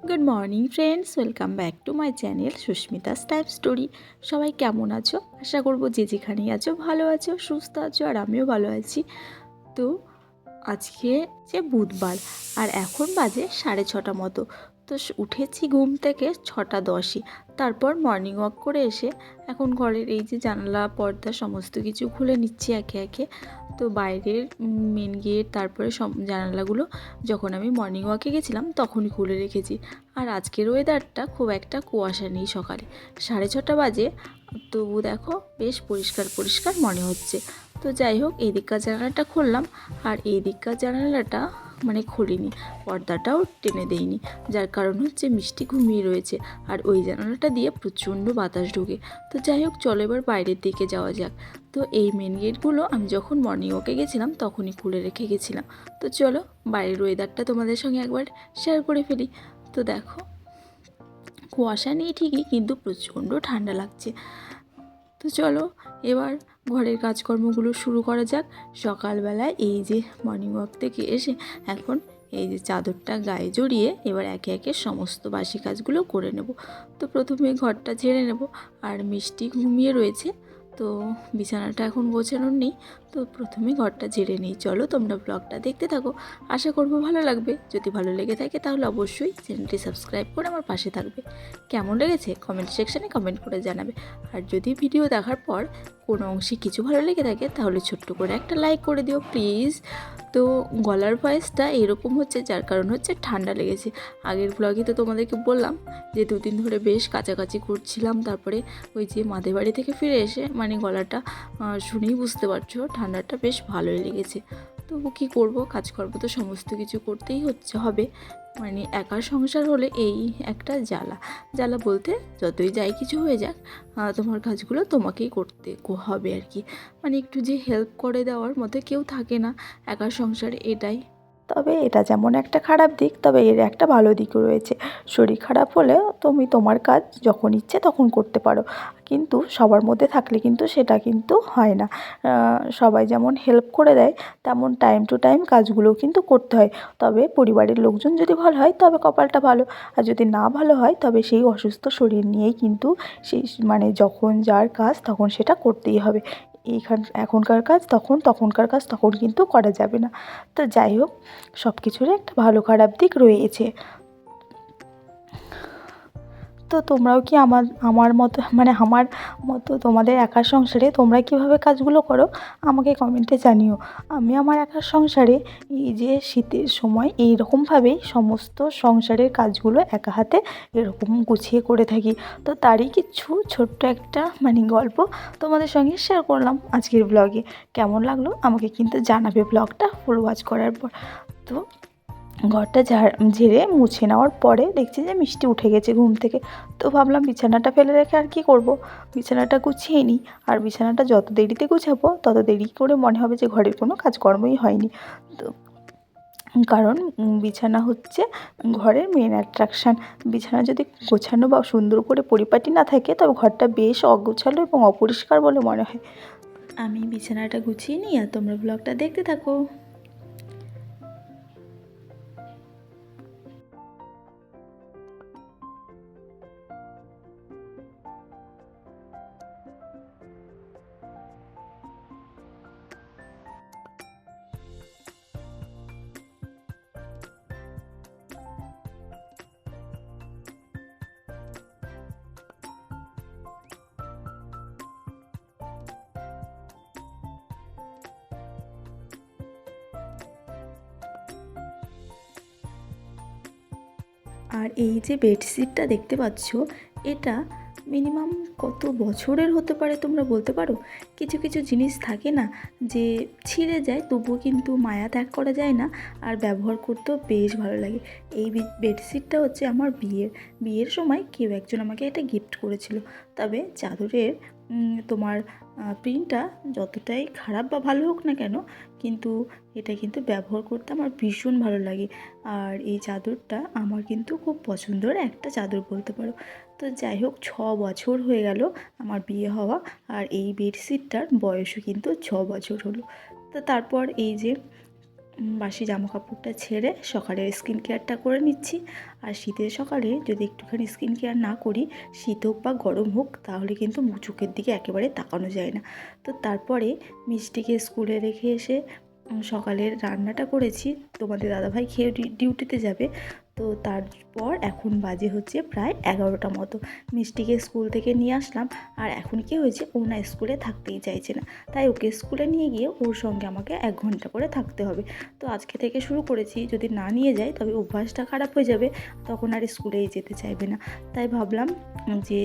Good morning friends, welcome back to my channel Susmita's type story. সবাই কেমন আছো? আশা করবো যে যেখানেই আছো ভালো আছো, সুস্থ আছো, আর আমিও ভালো আছি। তো আজকে যে বুধবার, আর এখন বাজে 6:30 মতো। তো উঠেছি ঘুম থেকে 6:10। তারপর মর্নিং ওয়াক করে এসে এখন ঘরের এই যে জানালা পর্দা সমস্ত কিছু খুলে নিচ্ছি একে একে। তো বাইরের মেন গেট, তারপরে জানালাগুলো যখন আমি মর্নিং ওয়াকে গেছিলাম তখনই খুলে রেখেছি। আর আজকের ওয়েদারটা খুব একটা কুয়াশা নেই, সকালে 6:30 বাজে, তবু দেখো বেশ পরিষ্কার পরিষ্কার মনে হচ্ছে। তো যাই হোক, এই দিককার জানালাটা খুললাম, আর এই দিককার জানালাটা খুলিনি, পর্দাটাও টেনে দেইনি, যার কারণ হচ্ছে মিষ্টি ঘুমিয়ে রয়েছে, আর ওই জানালাটা দিয়ে প্রচণ্ড বাতাস ঢোকে। তো যাই হোক, চলো এবার বাইরের দিকে যাওয়া যাক। তো এই মেন গেটগুলো আমি যখন মর্নিং ওয়াকে গেছিলাম তখনই খুলে রেখে গেছিলাম। তো চলো বাইরের ওয়েদারটা তোমাদের সঙ্গে একবার শেয়ার করে ফেলি। তো দেখো, কুয়াশা নেই ঠিকই, কিন্তু প্রচণ্ড ঠান্ডা লাগছে। তো চলো এবার ঘরের কাজকর্মগুলো শুরু করা যাক। সকালবেলায় এই যে মর্নিং ওয়াক থেকে এসে এখন এই যে চাদরটা গায়ে জড়িয়ে এবার একে একে সমস্ত বাসি কাজগুলো করে নেব। তো প্রথমে ঘরটা ঝেড়ে নেব, আর মিষ্টি ঘুমিয়ে রয়েছে, তো বিছানাটা এখন গোছানোর নেই। তো প্রথমে ঘরটা ঝেড়ে নিই। চলো তোমরা ব্লগটা দেখতে থাকো, আশা করবো ভালো লাগবে। যদি ভালো লেগে থাকে তাহলে অবশ্যই চ্যানেলটি সাবস্ক্রাইব করে আমার পাশে থাকবে। কেমন লেগেছে কমেন্ট সেকশানে কমেন্ট করে জানাবে। আর যদি ভিডিও দেখার পর কোনো অংশে কিছু ভালো লেগে থাকে তাহলে ছোট্ট করে একটা লাইক করে দিও প্লিজ। তো গলার ভয়েসটা এরকম হচ্ছে, যার কারণ হচ্ছে ঠান্ডা লেগেছে। আগের ব্লগে তো তোমাদেরকে বললাম যে দুদিন ধরে বেশ কাছাকাছি করছিলাম, তারপরে ওই যে মাদের বাড়ি থেকে ফিরে এসে গলাটা শুনেই বুঝতে পারছো ঠান্ডাটা বেশ ভালোই লেগেছে। তবু কী করব, কাজকর্ম তো সমস্ত কিছু করতেই হবে। একার সংসার হলে এই একটা জ্বালা। জ্বালা বলতে যতই যাই কিছু হয়ে যাক, তোমার কাজগুলো তোমাকেই করতে হবে আর কি। একটু যে হেল্প করে দেওয়ার মতো কেউ থাকে না একার সংসারে, এটাই। তবে এটা যেমন একটা খারাপ দিক, তবে এর একটা ভালো দিকও রয়েছে। শরীর খারাপ হলেও তুমি তোমার কাজ যখন ইচ্ছে তখন করতে পারো, কিন্তু সবার মধ্যে থাকলে কিন্তু সেটা কিন্তু হয় না। সবাই যেমন হেল্প করে দেয়, তেমন টাইম টু টাইম কাজগুলোও কিন্তু করতে হয়। তবে পরিবারের লোকজন যদি ভালো হয় তবে কপালটা ভালো, আর যদি না ভালো হয় তবে সেই অসুস্থ শরীর নিয়েই কিন্তু সেই যখন যার কাজ তখন সেটা করতেই হবে। এখনকার কাজ তখনকার কাজ তখন কিন্তু করা যাবে না। তো যাই হোক, সব কিছুরই একটা ভালো খারাপ দিক রয়েছে। তো তোমরাও কি আমার আমার মতো আমার মতো তোমাদের একার সংসারে তোমরা কীভাবে কাজগুলো করো আমাকে কমেন্টে জানিও। আমি আমার একার সংসারে এই যে শীতের সময় এই রকমভাবেই সমস্ত সংসারের কাজগুলো একা হাতে এরকম গুছিয়ে করে থাকি। তো তারই কিছু ছোট্ট একটা গল্প তোমাদের সঙ্গে শেয়ার করলাম আজকের ব্লগে। কেমন লাগলো আমাকে কিন্তু জানাবে ব্লগটা ফুল ওয়াচ করার পর। তো ঘরটা ঝেড়ে মুছে নেওয়ার পরে দেখছি যে মিষ্টি উঠে গেছে ঘুম থেকে। তো ভাবলাম বিছানাটা ফেলে রেখে আর কি করব, বিছানাটা গুছিয়ে নিই। আর বিছানাটা যত দেরিতে গুছাবো তত দেরি করে মনে হবে যে ঘরের কোনো কাজকর্মই হয়নি। তো কারণ বিছানা হচ্ছে ঘরের মেন অ্যাট্রাকশান। বিছানা যদি গোছানো বা সুন্দর করে পরিপাটি না থাকে তবে ঘরটা বেশ অগোছালো এবং অপরিষ্কার বলে মনে হয়। আমি বিছানাটা গুছিয়ে নিই, আর তোমরা ব্লগটা দেখতে থাকো। আর এই যে বেডশিটটা দেখতে পাচ্ছ, এটা মিনিমাম কত বছরের হতে পারে তোমরা বলতে পারো? কিছু কিছু জিনিস থাকে না যে ছিঁড়ে যায় তবুও কিন্তু মায়া ত্যাগ করা যায় না, আর ব্যবহার করতেও বেশ ভালো লাগে। এই বেডশিটটা হচ্ছে আমার বিয়ের সময় কেউ একজন আমাকে এটা গিফট করেছিল। তবে চাদরের তোমার প্রিন্টটা যতটাই খারাপ বা ভালো হোক না কেন, কিন্তু এটা কিন্তু ব্যবহার করতে আমার ভীষণ ভালো লাগে। আর এই চাদরটা আমার কিন্তু খুব পছন্দের একটা চাদর বলতে পারো। তো যাই হোক, 6 বছর হয়ে গেল আমার বিয়ে হওয়া, আর এই বেডশিটটার বয়সও কিন্তু 6 বছর হলো। তো তারপর এই যে বাসি জামা কাপড়টা ছেড়ে সকালের স্কিন কেয়ারটা করে নিচ্ছি। আর শীতের সকালে যদি একটুখানি স্কিন কেয়ার না করি, শীত হোক বা গরম হোক, তাহলে কিন্তু চোখের দিকে একেবারে তাকানো যায় না। তো তারপরে মিষ্টিকে স্কুলে রেখে এসে সকালের রান্নাটা করেছি। তোমাদের দাদাভাই খেয়ে ডিউটিতে যাবে। তো তারপর এখন বাজে হচ্ছে প্রায় 11টা মতো। মিষ্টিকে স্কুল থেকে নিয়ে আসলাম। আর এখন কি হয়েছে, ও না স্কুলে থাকতেই চাইছে না। তাই ওকে স্কুলে নিয়ে গিয়ে ওর সঙ্গে আমাকে 1 ঘন্টা করে থাকতে হবে। তো আজকে থেকে শুরু করেছি, যদি না নিয়ে যাই তবে অভ্যাসটা খারাপ হয়ে যাবে, তখন আর স্কুলেই যেতে চাইবে না। তাই ভাবলাম যে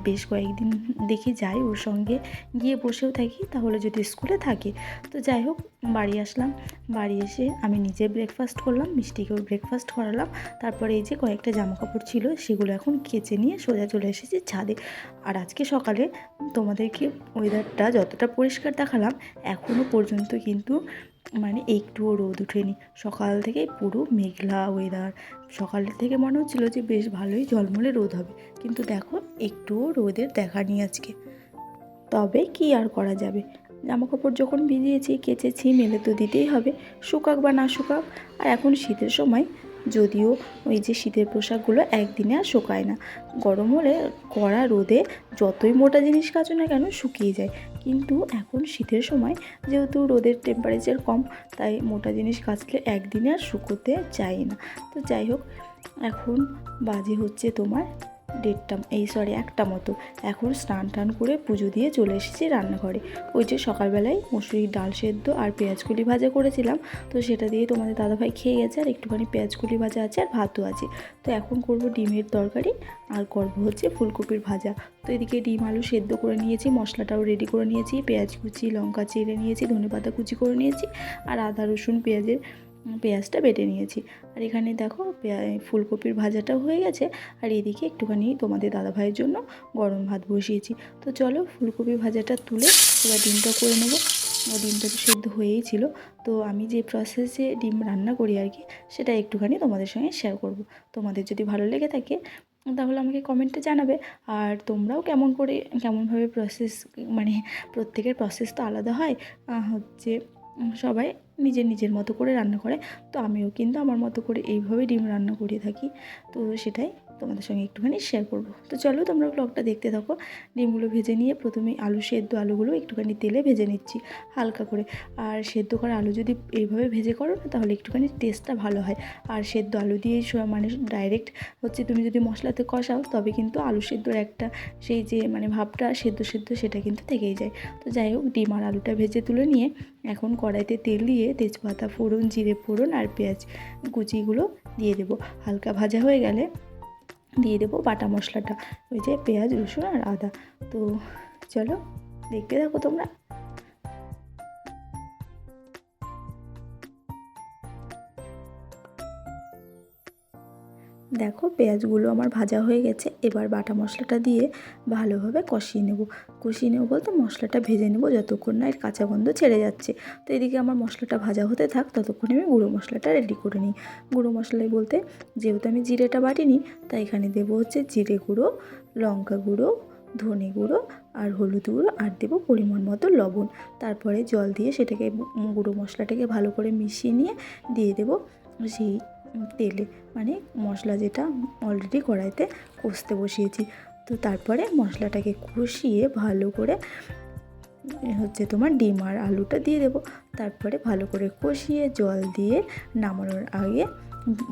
বেশ কয়েকদিন দেখি যাই, ওর সঙ্গে গিয়ে বসেও থাকি, তাহলে যদি স্কুলে থাকে। তো যাই হোক, বাড়ি আসলাম। বাড়ি এসে আমি নিজে ব্রেকফাস্ট করলাম, মিষ্টিকেও ব্রেকফাস্ট করালাম। তারপরে এই যে কয়েকটা জামাকাপড় ছিল, সেগুলো এখন কেচে নিয়ে সোজা চলে এসেছি ছাদে। আর আজকে সকালে তোমাদেরকে ওয়েদারটা যতটা পরিষ্কার দেখালাম, এখনও পর্যন্ত কিন্তু মানে একটুও রোদ ওঠেনি। সকাল থেকে পুরো মেঘলা ওয়েদার। সকাল থেকে মনে হচ্ছিলো যে বেশ ভালোই ঝলমলে রোদ হবে, কিন্তু দেখো একটুও রোদের দেখা নেই আজকে। তবে কি আর করা যাবে, জামাকাপড় যখন ভিজিয়েছি, কেচেছি, মেলে তো দিতেই হবে, শুকাক বা না শুকাক। আর এখন শীতের সময়, যদিও ওই যে শীতের পোশাকগুলো একদিনে আর শুকায় না, গরম হলে কড়া রোদে যতই মোটা জিনিস কাচো না কেন শুকিয়ে যায়। কিন্তু এখন শীতের সময় যেহেতু রোদের টেম্পারেচার কম, তাই মোটা জিনিস কাচলে একদিনে আর শুকোতে চায় না। তো যাই হোক, এখন বাজে হচ্ছে তোমার 1টা মতো। এখন স্নান টান করে পুজো দিয়ে চলে এসেছি রান্নাঘরে। ওই যে সকালবেলায় মসুরির ডাল সেদ্ধ আর পেঁয়াজকলি ভাজা করেছিলাম, তো সেটা দিয়ে তোমাদের দাদাভাই খেয়ে গেছে। আর একটুখানি পেঁয়াজকলি ভাজা আছে, আর ভাতও আছে। তো এখন করব ডিমের তরকারি, আর করব হচ্ছে ফুলকপির ভাজা। তো এদিকে ডিম আলু সেদ্ধ করে নিয়েছি, মশলাটাও রেডি করে নিয়েছি, পেঁয়াজ কুচি, লঙ্কা চিড়ে নিয়েছি, ধনেপাতা কুচি করে নিয়েছি, আর আদা রসুন পেঁয়াজটা বেটে নিয়েছি। আর এখানে দেখো ফুলকপির ভাজাটাও হয়ে গেছে। আর এদিকে একটুখানি তোমাদের দাদাভাইয়ের জন্য গরম ভাত বসিয়েছি। তো চলো ফুলকপি ভাজাটা তুলে এবার ডিমটা করে নেবো। ডিমটা তো সেদ্ধ হয়েই ছিল। তো আমি যে প্রসেসে ডিম রান্না করি আর কি, সেটা একটুখানি তোমাদের সঙ্গে শেয়ার করব। তোমাদের যদি ভালো লেগে থাকে তাহলে আমাকে কমেন্টে জানাবে। আর তোমরাও কেমনভাবে প্রসেস, মানে প্রত্যেকের প্রসেস তো আলাদা হয়, হচ্ছে সবাই নিজের নিজের মতো করে রান্না করে। তো আমিও কিন্তু আমার মতো করে এইভাবে ডিম রান্না করে থাকি। তো সেটাই তোমাদের সঙ্গে একটুখানি শেয়ার করব। তো চলো তোমরা ব্লগটা দেখতে থাকো। ডিমগুলো ভেজে নিয়ে প্রথমে আলুগুলো একটুখানি তেলে ভেজে নিচ্ছি হালকা করে। আর সেদ্ধ করা আলু যদি এইভাবে ভেজে করো না, তাহলে একটুখানি টেস্টটা ভালো হয়। আর সেদ্ধ আলু দিয়ে মানে ডাইরেক্ট হচ্ছে তুমি যদি মশলাতে কষাও, তবে কিন্তু আলু সেদ্ধর একটা সেই যে মানে ভাবটা সেদ্ধ সেটা কিন্তু থেকেই যায়। তো যাই হোক, ডিম আর আলুটা ভেজে তুলে নিয়ে এখন কড়াইতে তেল দিয়ে তেজপাতা ফোড়ন, জিরে ফোড়ন আর পেঁয়াজ কুচিগুলো দিয়ে দেবো। হালকা ভাজা হয়ে গেলে দিয়ে দেবো বাটা মশলাটা, ওই যে পেঁয়াজ, রসুন আর আদা। তো চলো দেখতে থাকো তোমরা। দেখো পেঁয়াজগুলো আমার ভাজা হয়ে গেছে। এবার বাটা মশলাটা দিয়ে ভালোভাবে কষিয়ে নেব বলতে মশলাটা ভেজে নেব যতক্ষণ না এর কাঁচা গন্ধ ছেড়ে যাচ্ছে। তো এদিকে আমার মশলাটা ভাজা হতে থাক, ততক্ষণে আমি গুঁড়ো মশলাটা রেডি করে নিই। গুঁড়ো মশলাই বলতে, যেহেতু আমি জিরেটা বাটিনি, তাই এখানে দেবো হচ্ছে জিরে গুঁড়ো, লঙ্কা গুঁড়ো, ধনে গুঁড়ো আর হলুদ গুঁড়ো, আর দেবো পরিমাণ মতো লবণ। তারপরে জল দিয়ে সেটাকে গুঁড়ো মশলাটাকে ভালো করে মিশিয়ে নিয়ে দিয়ে দেবো সেই তেলে, মানে মশলা যেটা অলরেডি কড়াইতে কষতে বসিয়েছি। তো তারপরে মশলাটাকে কষিয়ে ভালো করে হচ্ছে তোমার ডিম আর আলুটা দিয়ে দেবো। তারপরে ভালো করে কষিয়ে জল দিয়ে নামানোর আগে,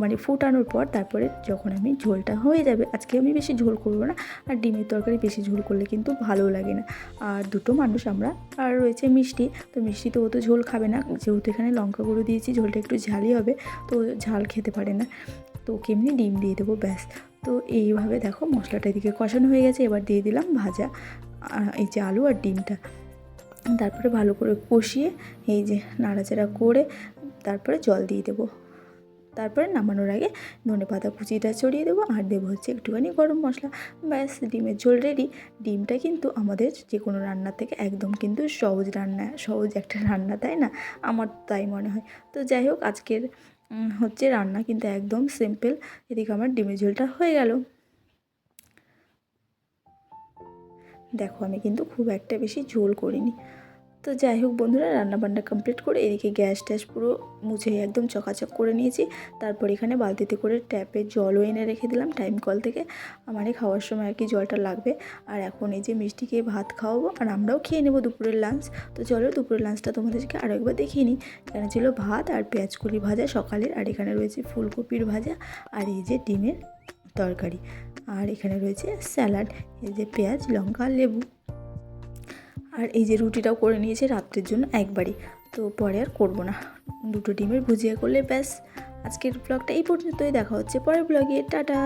মানে ফোটানোর পর, তারপরে যখন আমি ঝোলটা হয়ে যাবে, আজকে আমি বেশি ঝোল করবো না। আর ডিমের তরকারি বেশি ঝোল করলে কিন্তু ভালো লাগে না। আর দুটো মানুষ আমরা, আর রয়েছে মিষ্টি। তো মিষ্টি তো ও তো ঝোল খাবে না, যেহেতু এখানে লঙ্কা গুঁড়ো দিয়েছি, ঝোলটা একটু ঝালই হবে, তো ঝাল খেতে পারে না। তো ওকে এমনি ডিম দিয়ে দেবো, ব্যাস। তো এইভাবে দেখো মশলাটা এদিকে কষানো হয়ে গেছে। এবার দিয়ে দিলাম ভাজা এই যে আলু আর ডিমটা। তারপরে ভালো করে কষিয়ে এই যে নাড়াচাড়া করে তারপরে জল দিয়ে দেবো। তারপরে নামানোর আগে ধনেপাতা কুচিটা ছড়িয়ে দেবো, আর দেবো হচ্ছে একটুখানি গরম মশলা। ব্যাস, ডিমের ঝোল রেডি। ডিমটা কিন্তু আমাদের যে কোনো রান্নার থেকে একদম কিন্তু সহজ একটা রান্না, তাই না? আমার তাই মনে হয়। তো যাই হোক, আজকের হচ্ছে রান্না কিন্তু একদম সিম্পল। এদিকে আমার ডিমের ঝোলটা হয়ে গেল। দেখো আমি কিন্তু খুব একটা বেশি ঝোল করিনি। তো তো যাই হোক বন্ধুরা, রান্নাবান্না কমপ্লিট করে এদিকে গ্যাস ট্যাস পুরো মুছে একদম চকাচক করে নিয়েছি। তারপর এখানে বালতিতে করে ট্যাপের জলও এনে রেখে দিলাম টাইম কল থেকে, আমারই খাওয়ার সময় আর কি জলটা লাগবে। আর এখন এই যে মিষ্টিকে ভাত খাওয়াবো আর আমরাও খেয়ে নেবো দুপুরের লাঞ্চ। তো চলো দুপুরের লাঞ্চটা তোমাদেরকে আরও একবার দেখিয়ে নিই। এখানে ছিল ভাত আর পেঁয়াজকলি ভাজা সকালের, আর এখানে রয়েছে ফুলকপির ভাজা, আর এই যে ডিমের তরকারি, আর এখানে রয়েছে স্যালাড, এই যে পেঁয়াজ লঙ্কা লেবু। আর এই যে রুটিটাও করে নিয়েছে রাত্রের জন্য একবারই, তো পরে আর করবো না, 2টো ডিমের ভুজিয়া করলে ব্যাস। আজকের ব্লগটা এই পর্যন্তই, দেখা হচ্ছে পরের ব্লগে, টাটা।